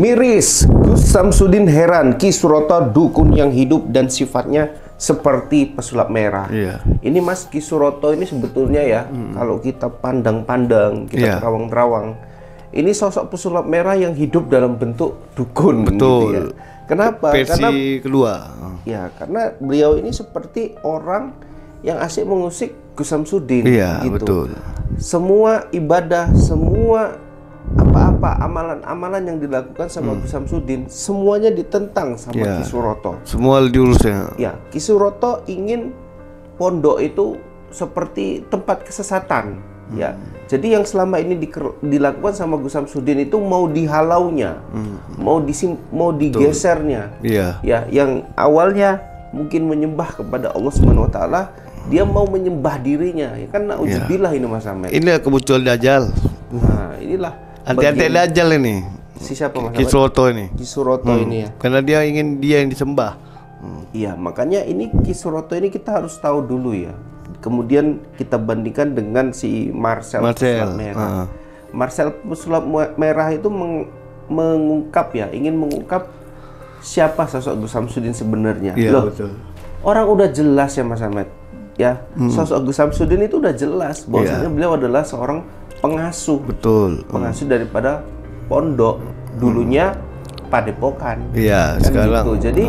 Miris, Gus Samsudin heran Ki Suroto dukun yang hidup dan sifatnya seperti pesulap merah. Ini Mas, Ki Suroto ini sebetulnya ya, kalau kita pandang-pandang, kita terawang-terawang, ini sosok pesulap merah yang hidup dalam bentuk dukun. Betul. Gitu ya. Kenapa? Versi kedua. Ya, karena beliau ini seperti orang yang asyik mengusik Gus Samsudin. Iya, gitu. betul. Semua ibadah, semua apa-apa amalan-amalan yang dilakukan sama Gus Samsudin semuanya ditentang sama Ki Suroto. Semua diurusnya. Ya, Ki Suroto ingin pondok itu seperti tempat kesesatan. Ya, jadi yang selama ini dilakukan sama Gus Samsudin itu mau dihalaunya, mau digesernya. Ya, yang awalnya mungkin menyembah kepada Allah Subhanahu Wa Taala, dia mau menyembah dirinya. Ya kan, nauzubillah ini Mas Ahmed. Ini kemunculan Dajjal. Nah, inilah Anti-anti Dajjal ini. Si siapa Mas? Ki Suroto ini. Ki Suroto ini ya. Karena dia ingin dia yang disembah. Iya, makanya ini Ki Suroto ini kita harus tahu dulu ya. Kemudian kita bandingkan dengan si Marcel Pesulap Merah. Marcel Pesulap Merah itu mengungkap ya, ingin mengungkap siapa sosok Gus Samsudin sebenarnya. Loh, betul. Orang udah jelas ya Mas Ahmed. Ya, sosok Gus Samsudin itu udah jelas bahwasanya beliau adalah seorang pengasuh. Betul. Pengasuh daripada pondok dulunya padepokan. Iya, kan sekarang gitu. Jadi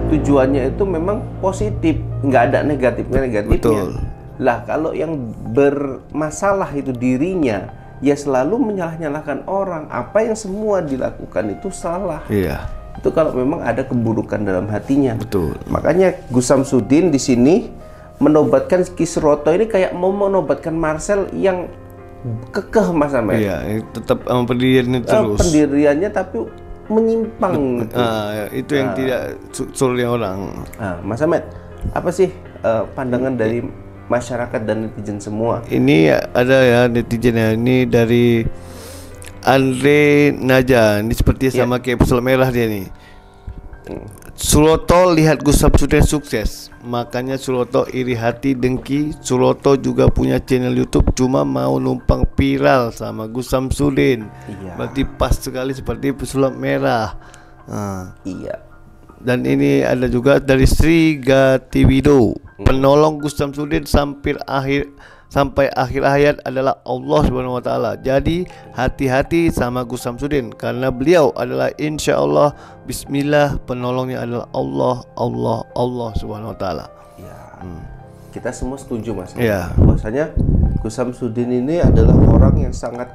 tujuannya itu memang positif, nggak ada negatifnya. Betul. Lah kalau yang bermasalah itu dirinya, ya selalu menyalah-nyalahkan orang. Apa yang semua dilakukan itu salah. Iya. Itu kalau memang ada keburukan dalam hatinya. Betul. Makanya Gus Samsudin di sini menobatkan Ki Suroto ini kayak mau menobatkan Marcel yang kekeh Mas Ahmed. Iya, tetap pendiriannya terus. Pendiriannya tapi menyimpang. Itu yang tidak sulit orang. Mas Ahmed, apa sih pandangan dari masyarakat dan netizen semua? Ini ada ya netizen ya. Ini dari Andre Naja. Ini seperti sama kayak pesulap merah dia nih. Suroto lihat Gus Samsudin sukses, makanya Suroto iri hati dengki. Suroto juga punya channel YouTube, cuma mau numpang viral sama Gus Samsudin. Berarti pas sekali seperti pesulap merah. Iya. Dan ini ada juga dari Sri Gatiwido, penolong Gus Samsudin sampai akhir hayat adalah Allah Subhanahu Wa Taala. Jadi hati-hati sama Gus Samsudin karena beliau adalah insya Allah Bismillah, penolongnya adalah Allah Subhanahu Wa Taala. Ya. Kita semua setuju Mas. Ya. Bahwasanya Gus Samsudin ini adalah orang yang sangat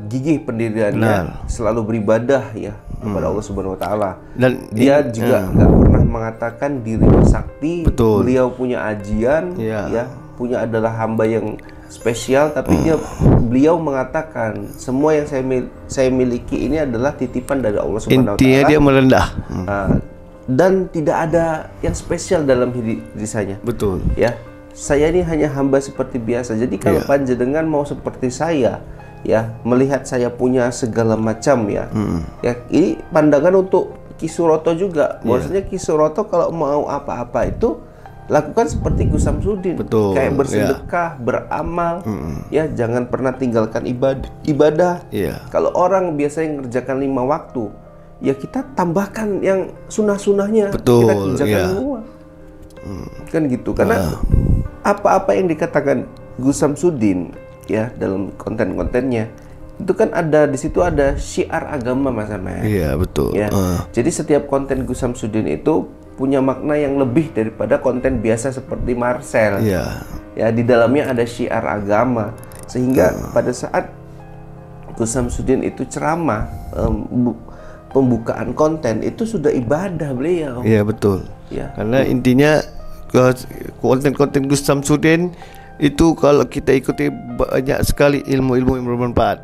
gigih pendiriannya, selalu beribadah ya kepada Allah Subhanahu Wa Taala. Dan dia juga nggak pernah mengatakan dirinya sakti. Betul. Beliau punya ajian, ya punya adalah hamba yang spesial, tapi beliau mengatakan semua yang saya miliki ini adalah titipan dari Allah Subhanahu Wa Taala. Intinya dia merendah. Dan tidak ada yang spesial dalam diri saya. Betul. Ya, saya ini hanya hamba seperti biasa. Jadi kalau panjenengan mau seperti saya, ya melihat saya punya segala macam ya, ya ini pandangan untuk Ki Suroto juga. Bahwasanya Ki Suroto kalau mau apa-apa itu lakukan seperti Gus Samsudin. Betul. Kayak bersedekah, beramal, ya jangan pernah tinggalkan ibadah. Kalau orang biasanya mengerjakan 5 waktu, ya kita tambahkan yang sunah-sunahnya. Betul. Kita kerjakan semua. Kan gitu. Karena apa-apa yang dikatakan Gus Samsudin ya dalam konten-kontennya itu kan ada di situ ada syiar agama Mas Ahmed. Iya, betul. Ya. Jadi setiap konten Gus Samsudin itu punya makna yang lebih daripada konten biasa seperti Marcel. Ya, di dalamnya ada syiar agama sehingga pada saat Gus Samsudin itu ceramah, pembukaan konten itu sudah ibadah beliau. Iya, betul. Ya. Karena intinya konten-konten Gus Samsudin itu kalau kita ikuti banyak sekali ilmu-ilmu yang bermanfaat.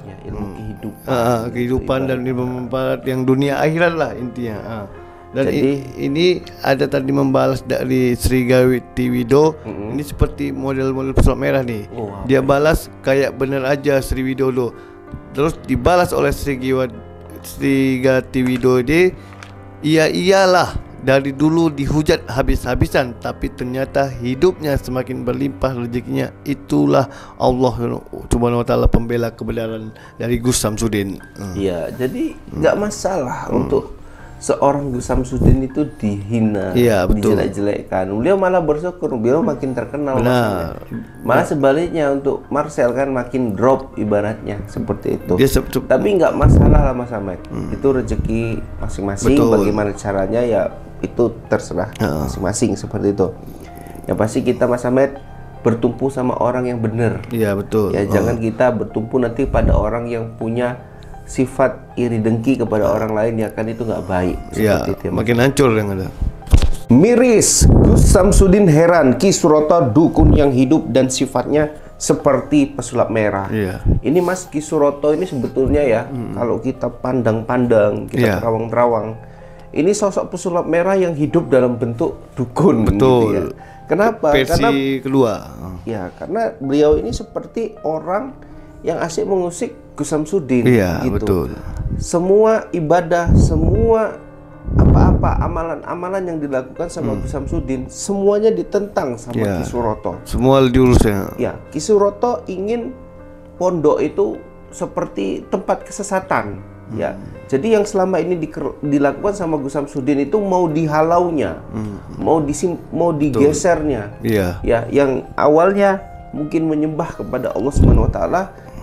Ya, ilmu kehidupan. Kehidupan dan ilmu bermanfaat yang dunia akhirat lah intinya. Dan jadi, ini ada tadi membalas dari Sri Gatiwido. Ini seperti model-model pesulap merah nih. Dia balas kayak bener aja Sri Widodo. Terus dibalas oleh Sri Gatiwido ini, iya iyalah dari dulu dihujat habis-habisan, tapi ternyata hidupnya semakin berlimpah rezekinya. Itulah Allah Subhanahu wa taala pembela kebenaran dari Gus Samsudin. Iya, jadi nggak masalah untuk seorang Gus Samsudin itu dihina, dijelek-jelekkan. Beliau malah bersyukur, beliau makin terkenal. Malah sebaliknya untuk Marcel kan makin drop ibaratnya seperti itu. Tapi nggak masalah lah Mas Ahmad. Itu rezeki masing-masing. Bagaimana caranya ya itu terserah masing-masing seperti itu. Yang pasti kita Mas Ahmad bertumpu sama orang yang benar. Iya betul. Ya jangan kita bertumpu nanti pada orang yang punya sifat iri dengki kepada orang lain, ya kan itu nggak baik. Iya, makin hancur yang ada. Miris, Gus Samsudin heran Ki Suroto dukun yang hidup dan sifatnya seperti pesulap merah. Ini Mas, Ki Suroto ini sebetulnya ya, kalau kita pandang-pandang, kita terawang-terawang, ini sosok pesulap merah yang hidup dalam bentuk dukun. Betul. Gitu ya. Kenapa? Versi kedua. Ya, karena beliau ini seperti orang yang asik mengusik Gus Samsudin. Iya, gitu. betul. Semua ibadah, semua apa-apa amalan-amalan yang dilakukan sama Gus Samsudin semuanya ditentang sama Ki Suroto. Semua diurusnya. Ya, Ki Suroto ingin pondok itu seperti tempat kesesatan. Ya, jadi yang selama ini dilakukan sama Gus Samsudin itu mau dihalaunya, mau digesernya. Ya, yang awalnya mungkin menyembah kepada Allah Subhanahu wa taala,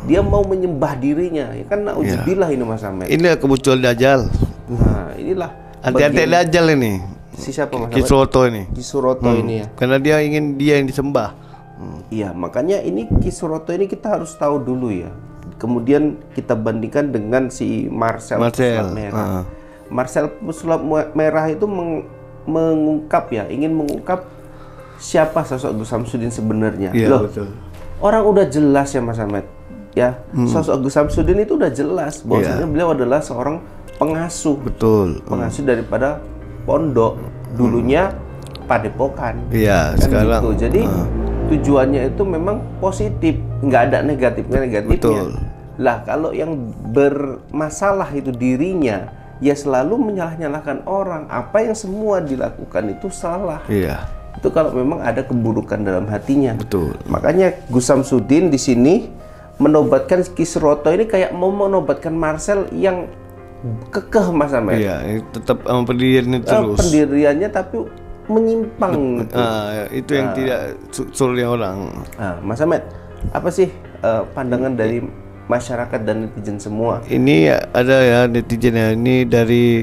dia mau menyembah dirinya. Ya kan nauzubillah ini Mas Ahmad. Ini kemunculan Dajjal. Nah, inilah anti-anti Dajjal ini. Si siapa Mas Ahmad? Ki Suroto ini. Ki Suroto ini ya. Karena dia ingin dia yang disembah. Iya, makanya ini Ki Suroto ini kita harus tahu dulu ya. Kemudian kita bandingkan dengan si Marcel Pesulap Merah. Marcel Pesulap Merah itu mengungkap ya, ingin mengungkap siapa sosok Gus Samsudin sebenarnya. Loh, betul. Orang udah jelas ya Mas Ahmad. Ya, sosok Gus Samsudin itu udah jelas bahwasanya beliau adalah seorang pengasuh. Betul. Pengasuh daripada pondok. Dulunya padepokan. Iya, kan sekarang gitu. Jadi tujuannya itu memang positif, nggak ada negatifnya. Betul. Lah kalau yang bermasalah itu dirinya, ya selalu menyalah-nyalahkan orang. Apa yang semua dilakukan itu salah. Iya. Itu kalau memang ada keburukan dalam hatinya. Betul. Makanya Gus Samsudin di sini menobatkan Ki Suroto ini kayak mau menobatkan Marcel yang kekeh Mas Ahmad. Iya, tetap pendiriannya terus. Pendiriannya tapi menyimpang. Itu yang tidak suruhnya orang. Mas Ahmad, apa sih pandangan dari masyarakat dan netizen semua? Ini ada ya netizen ya. Ini dari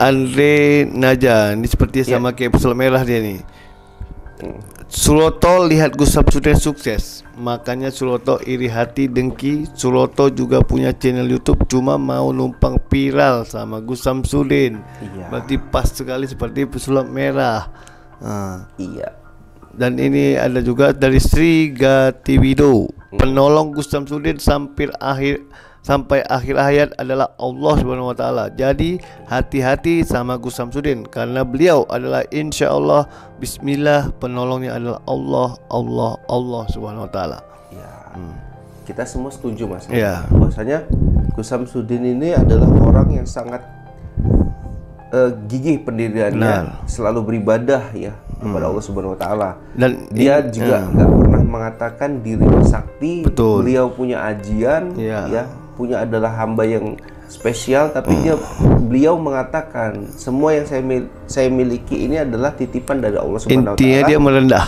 Andre Naja. Ini seperti sama kayak pesulap merah dia nih. Suroto lihat Gus Samsudin sukses, makanya Suroto iri hati dengki. Suroto juga punya channel YouTube, cuma mau numpang viral sama Gus Samsudin. Berarti pas sekali seperti pesulap merah. Iya. Dan ini ada juga dari Sri Gatiwido, penolong Gus Samsudin sampai akhir hayat adalah Allah Subhanahu wa taala. Jadi hati-hati sama Gus Samsudin karena beliau adalah insya Allah bismillah penolongnya adalah Allah Subhanahu wa taala. Ya. Kita semua setuju Mas. Ya. Bahwasanya Gus Samsudin ini adalah orang yang sangat gigih pendiriannya, selalu beribadah ya kepada Allah Subhanahu wa taala. Dan dia juga nggak pernah mengatakan dirinya sakti. Betul. Beliau punya ajian ya, punya adalah hamba yang spesial, tapi beliau mengatakan semua yang saya miliki ini adalah titipan dari Allah Subhanahu wa taala. Intinya dia merendah.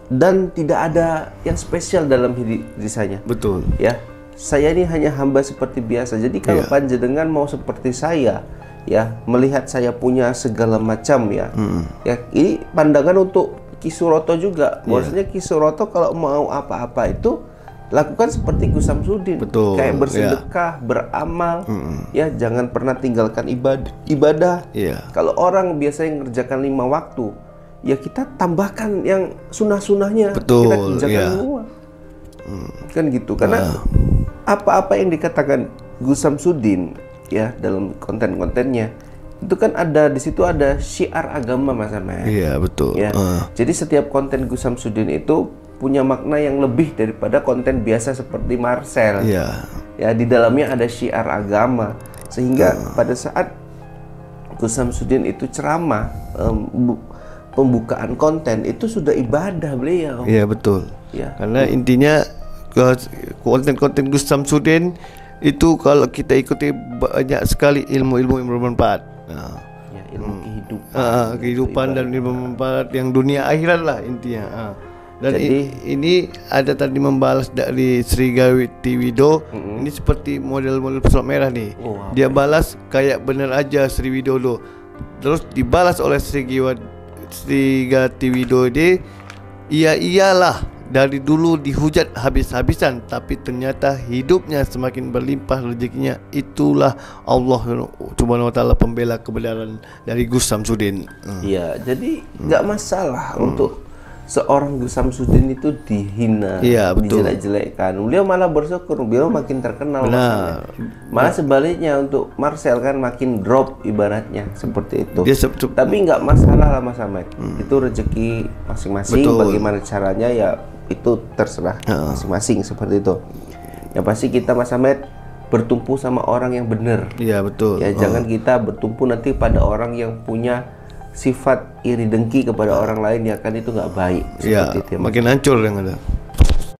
Dan tidak ada yang spesial dalam diri saya. Betul. Ya. Saya ini hanya hamba seperti biasa. Jadi kalau panjenengan mau seperti saya, ya, melihat saya punya segala macam ya. Ya, ini pandangan untuk Ki Suroto juga. Bahwasanya Ki Suroto kalau mau apa-apa itu lakukan seperti Gus Samsudin. Betul. Kayak bersedekah, beramal. Ya, jangan pernah tinggalkan ibadah. Kalau orang biasanya mengerjakan 5 waktu, ya kita tambahkan yang sunah-sunahnya. Betul. Kita kerjakan semua. Kan gitu. Karena apa-apa yang dikatakan Gus Samsudin ya dalam konten-kontennya itu kan ada di situ ada syiar agama Mas Ahmad. Iya, betul. Ya. Jadi setiap konten Gus Samsudin itu punya makna yang lebih daripada konten biasa seperti Marcel. Iya. Ya, di dalamnya ada syiar agama sehingga pada saat Gus Samsudin itu ceramah, pembukaan konten itu sudah ibadah beliau. Iya betul. Ya. Karena intinya konten-konten Gus Samsudin itu kalau kita ikuti banyak sekali ilmu-ilmu yang bermanfaat. Nah, ya, ilmu kehidupan. Kehidupan dan ilmu bermanfaat yang dunia akhirat lah intinya. Dan jadi, ini ada tadi membalas dari Sri Gawiti Widodo. Ini seperti model-model pesulap merah nih. Dia balas kayak bener aja Sri Widodo. Terus dibalas oleh Sri Gawiti Widodo. Iyalah dari dulu dihujat habis-habisan, tapi ternyata hidupnya semakin berlimpah rezekinya. Itulah Allah Subhanahu wa taala pembela kebenaran dari Gus Samsudin. Iya, jadi nggak masalah untuk seorang Gus Samsudin itu dihina, dijelek-jelekkan. Beliau malah bersyukur, beliau makin terkenal. Malah sebaliknya untuk Marcel kan makin drop ibaratnya seperti itu. Tapi nggak masalah lah Mas Ahmad. Itu rezeki masing-masing. Bagaimana caranya ya itu terserah masing-masing seperti itu. Yang pasti kita Mas Ahmad bertumpu sama orang yang benar. Iya betul. Ya jangan kita bertumpu nanti pada orang yang punya sifat iri dengki kepada orang lain, ya kan itu nggak baik. Iya, makin hancur yang ada.